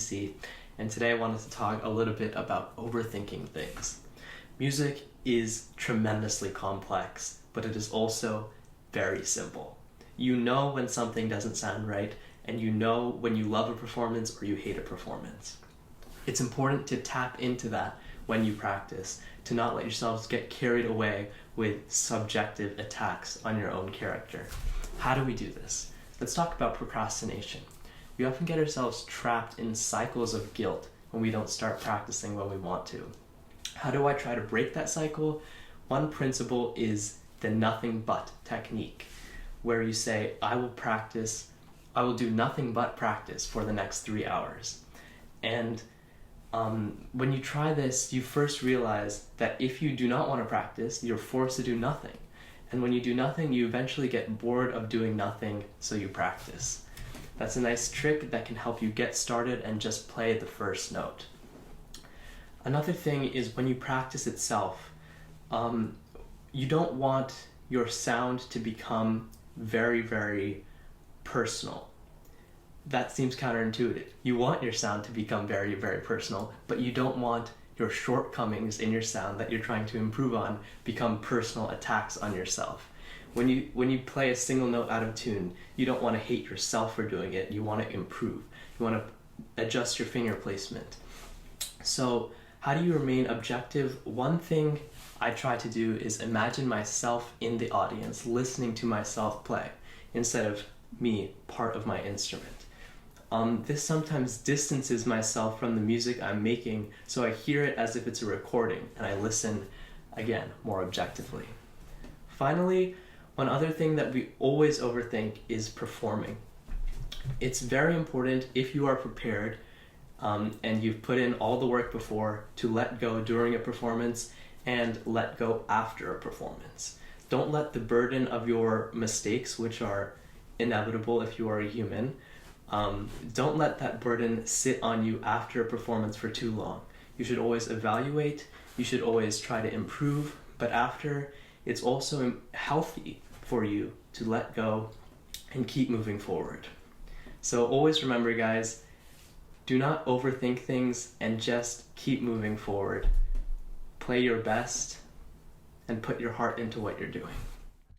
C, and today I wanted to talk a little bit about overthinking things. Music is tremendously complex, but it is also very simple. You know when something doesn't sound right, and you know when you love a performance or you hate a performance. It's important to tap into that when you practice, to not let yourselves get carried away with subjective attacks on your own character. How do we do this? Let's talk about procrastination. We often get ourselves trapped in cycles of guilt when we don't start practicing when we want to. How do I try to break that cycle? One principle is the nothing but technique, where you say, I will do nothing but practice for the next 3 hours. And when you try this, you first realize that if you do not want to practice, you're forced to do nothing. And when you do nothing, you eventually get bored of doing nothing, so you practice. That's a nice trick that can help you get started and just play the first note. Another thing is when you practice itself, you don't want your sound to become very, very personal. That seems counterintuitive. You want your sound to become very, very personal, but you don't want your shortcomings in your sound that you're trying to improve on become personal attacks on yourself. When you play a single note out of tune, you don't want to hate yourself for doing it. You want to improve. You want to adjust your finger placement. So how do you remain objective? One thing I try to do is imagine myself in the audience, listening to myself play, instead of me, part of my instrument. This sometimes distances myself from the music I'm making, so I hear it as if it's a recording, and I listen, again, more objectively. Finally, one other thing that we always overthink is performing. It's very important, if you are prepared and you've put in all the work before, to let go during a performance and let go after a performance. Don't let the burden of your mistakes, which are inevitable if you are a human, don't let that burden sit on you after a performance for too long. You should always evaluate, you should always try to improve, but after, it's also healthy for you to let go and keep moving forward. So always remember, guys, do not overthink things and just keep moving forward. Play your best and put your heart into what you're doing.